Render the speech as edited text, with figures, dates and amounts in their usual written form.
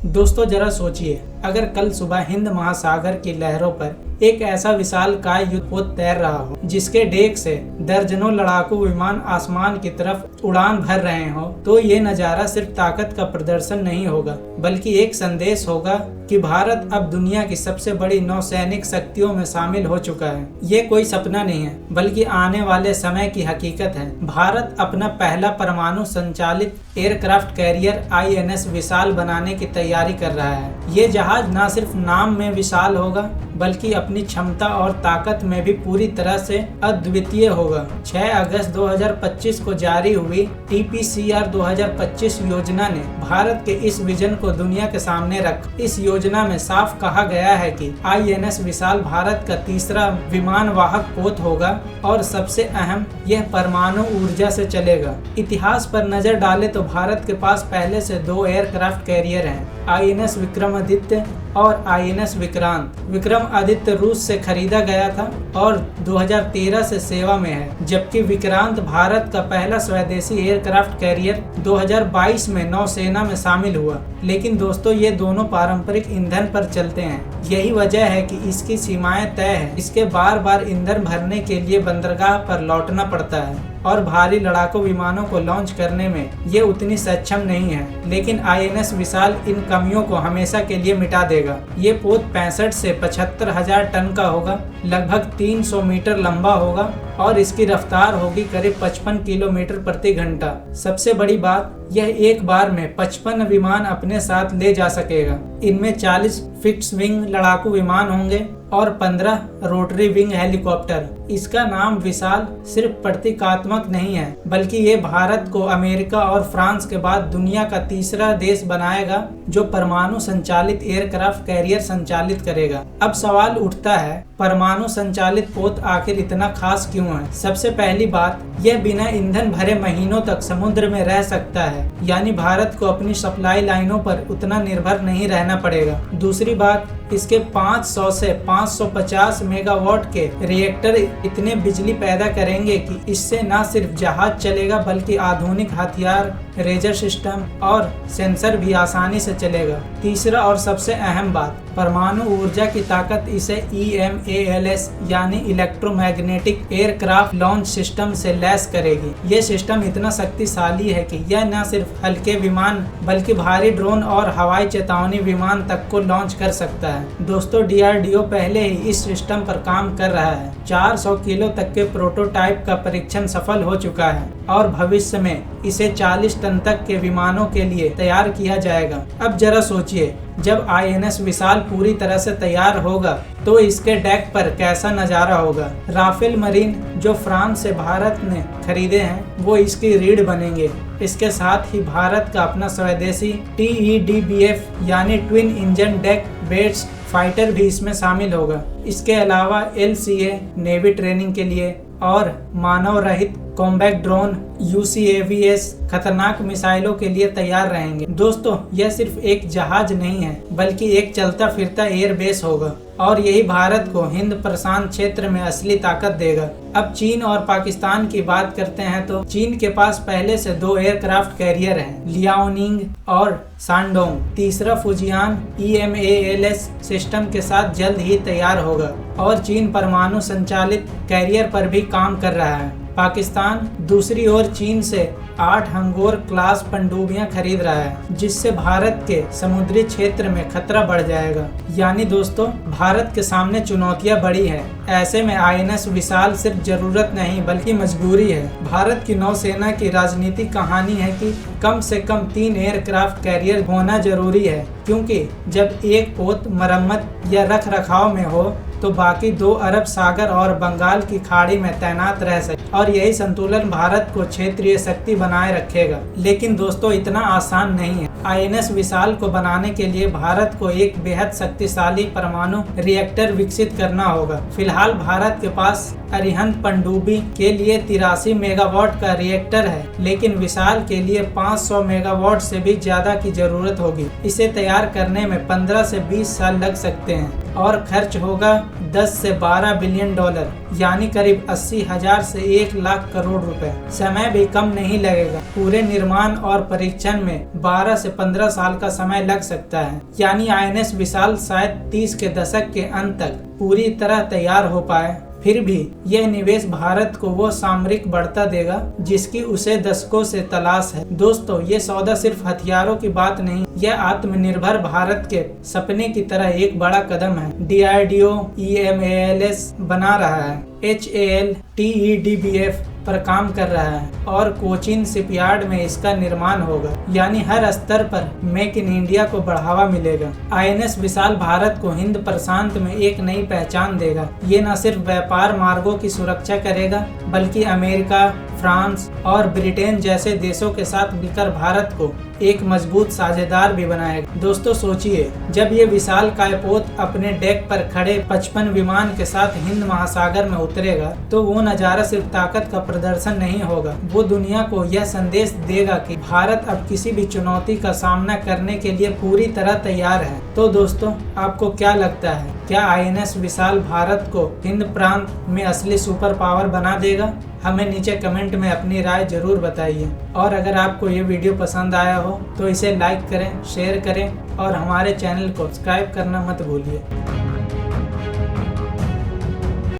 दोस्तों जरा सोचिए, अगर कल सुबह हिंद महासागर की लहरों पर एक ऐसा विशालकाय युद्धपोत तैर रहा हो जिसके डेक से दर्जनों लड़ाकू विमान आसमान की तरफ उड़ान भर रहे हो, तो ये नज़ारा सिर्फ ताकत का प्रदर्शन नहीं होगा बल्कि एक संदेश होगा कि भारत अब दुनिया की सबसे बड़ी नौसैनिक शक्तियों में शामिल हो चुका है। ये कोई सपना नहीं है बल्कि आने वाले समय की हकीकत है। भारत अपना पहला परमाणु संचालित एयरक्राफ्ट कैरियर INS विशाल बनाने की तैयारी कर रहा है। ये जहाज न सिर्फ नाम में विशाल होगा बल्कि अपनी क्षमता और ताकत में भी पूरी तरह से अद्वितीय होगा। 6 अगस्त 2025 को जारी हुई TPCR 2025 योजना ने भारत के इस विजन को दुनिया के सामने रखा। इस योजना में साफ कहा गया है कि INS विशाल भारत का तीसरा विमान वाहक पोत होगा और सबसे अहम, यह परमाणु ऊर्जा से चलेगा। इतिहास पर नजर डाले तो भारत के पास पहले से 2 एयरक्राफ्ट कैरियर हैं, INS विक्रमादित्य और INS विक्रांत। विक्रमादित्य रूस से खरीदा गया था और 2013 से सेवा में है, जबकि विक्रांत भारत का पहला स्वदेशी एयरक्राफ्ट कैरियर 2022 में नौसेना में शामिल हुआ। लेकिन दोस्तों, ये दोनों पारंपरिक ईंधन पर चलते हैं। यही वजह है कि इसकी सीमाएं तय है। इसके बार बार ईंधन भरने के लिए बंदरगाह पर लौटना पड़ता है और भारी लड़ाकू विमानों को लॉन्च करने में ये उतनी सक्षम नहीं है। लेकिन INS विशाल इन कमियों को हमेशा के लिए मिटा देगा। ये पोत 65 से 75 हजार टन का होगा, लगभग 300 मीटर लंबा होगा और इसकी रफ्तार होगी करीब 55 किलोमीटर प्रति घंटा। सबसे बड़ी बात, यह एक बार में 55 विमान अपने साथ ले जा सकेगा। इनमें 40 फिक्स विंग लड़ाकू विमान होंगे और 15 रोटरी विंग हेलीकॉप्टर। इसका नाम विशाल सिर्फ प्रतीकात्मक नहीं है बल्कि ये भारत को अमेरिका और फ्रांस के बाद दुनिया का तीसरा देश बनाएगा जो परमाणु संचालित एयरक्राफ्ट कैरियर संचालित करेगा। अब सवाल उठता है, परमाणु संचालित पोत आखिर इतना खास क्यों है? सबसे पहली बात, यह बिना ईंधन भरे महीनों तक समुद्र में रह सकता है, यानी भारत को अपनी सप्लाई लाइनों पर उतना निर्भर नहीं रहना पड़ेगा। दूसरी बात, इसके 500 से 550 मेगावाट के रिएक्टर इतने बिजली पैदा करेंगे कि इससे न सिर्फ जहाज चलेगा बल्कि आधुनिक हथियार, रेजर सिस्टम और सेंसर भी आसानी से चलेगा। तीसरा और सबसे अहम बात, परमाणु ऊर्जा की ताकत इसे EMALS यानी इलेक्ट्रोमैग्नेटिक एयरक्राफ्ट लॉन्च सिस्टम से लैस करेगी। ये सिस्टम इतना शक्तिशाली है कि यह न सिर्फ हल्के विमान बल्कि भारी ड्रोन और हवाई चेतावनी विमान तक को लॉन्च कर सकता है। दोस्तों, DRDO पहले ही इस सिस्टम पर काम कर रहा है। 400 किलो तक के प्रोटोटाइप का परीक्षण सफल हो चुका है और भविष्य में इसे 40 टन तक के विमानों के लिए तैयार किया जाएगा। अब जरा सोचिए, जब INS विशाल पूरी तरह से तैयार होगा तो इसके डेक पर कैसा नज़ारा होगा। राफेल मरीन जो फ्रांस से भारत ने खरीदे हैं वो इसकी रीढ़ बनेंगे। इसके साथ ही भारत का अपना स्वदेशी TEDBF यानी twin engine deck based fighter भी इसमें शामिल होगा। इसके अलावा LCA नेवी ट्रेनिंग के लिए और मानव रहित कॉम्बैट ड्रोन UCAVs खतरनाक मिसाइलों के लिए तैयार रहेंगे। दोस्तों, यह सिर्फ एक जहाज नहीं है बल्कि एक चलता फिरता एयरबेस होगा और यही भारत को हिंद प्रशांत क्षेत्र में असली ताकत देगा। अब चीन और पाकिस्तान की बात करते हैं तो चीन के पास पहले से 2 एयरक्राफ्ट कैरियर हैं, लियाओनिंग और शानडोंग। तीसरा फुजियान EMALS सिस्टम के साथ जल्द ही तैयार होगा और चीन परमाणु संचालित कैरियर पर भी काम कर रहा है। पाकिस्तान दूसरी ओर चीन से 8 हंगोर क्लास पनडुब्बियां खरीद रहा है, जिससे भारत के समुद्री क्षेत्र में खतरा बढ़ जाएगा। यानी दोस्तों, भारत के सामने चुनौतियां बड़ी हैं। ऐसे में INS विशाल सिर्फ जरूरत नहीं बल्कि मजबूरी है। भारत की नौसेना की राजनीतिक कहानी है कि कम से कम 3 एयरक्राफ्ट कैरियर होना जरूरी है, क्योंकि जब एक पोत मरम्मत या रख रखाव में हो तो बाकी 2 अरब सागर और बंगाल की खाड़ी में तैनात रह सके और यही संतुलन भारत को क्षेत्रीय शक्ति बनाए रखेगा। लेकिन दोस्तों, इतना आसान नहीं है। INS विशाल को बनाने के लिए भारत को एक बेहद शक्तिशाली परमाणु रिएक्टर विकसित करना होगा। फिलहाल भारत के पास अरिहंत पनडुब्बी के लिए 83 मेगावाट का रिएक्टर है, लेकिन विशाल के लिए 500 मेगावाट से भी ज्यादा की जरूरत होगी। इसे तैयार करने में 15 से 20 साल लग सकते हैं और खर्च होगा 10 से 12 बिलियन डॉलर, यानी करीब 80,000 से 1 लाख करोड़ रुपए। समय भी कम नहीं लगेगा। पूरे निर्माण और परीक्षण में 12 से 15 साल का समय लग सकता है, यानी INS विशाल शायद 30 के दशक के अंत तक पूरी तरह तैयार हो पाए। फिर भी यह निवेश भारत को वो सामरिक बढ़ता देगा जिसकी उसे दशकों से तलाश है। दोस्तों, ये सौदा सिर्फ हथियारों की बात नहीं, यह आत्मनिर्भर भारत के सपने की तरह एक बड़ा कदम है। DRDO EMALS बना रहा है, HAL TEDBF पर काम कर रहा है और कोचीन शिपयार्ड में इसका निर्माण होगा, यानी हर स्तर पर मेक इन इंडिया को बढ़ावा मिलेगा। INS विशाल भारत को हिंद प्रशांत में एक नई पहचान देगा। ये न सिर्फ व्यापार मार्गों की सुरक्षा करेगा, बल्कि अमेरिका, फ्रांस और ब्रिटेन जैसे देशों के साथ मिलकर भारत को एक मजबूत साझेदार भी बनाएगा। दोस्तों सोचिए, जब ये विशाल कायपोत अपने डेक पर खड़े 55 विमान के साथ हिंद महासागर में उतरेगा, तो वो नज़ारा सिर्फ ताकत का प्रदर्शन नहीं होगा, वो दुनिया को यह संदेश देगा कि भारत अब किसी भी चुनौती का सामना करने के लिए पूरी तरह तैयार है। तो दोस्तों, आपको क्या लगता है, क्या INS विशाल भारत को हिंद प्रांत में असली सुपर पावर बना देगा? हमें नीचे कमेंट में अपनी राय जरूर बताइए। और अगर आपको ये वीडियो पसंद आया हो तो इसे लाइक करें, शेयर करें और हमारे चैनल को सब्सक्राइब करना मत भूलिए।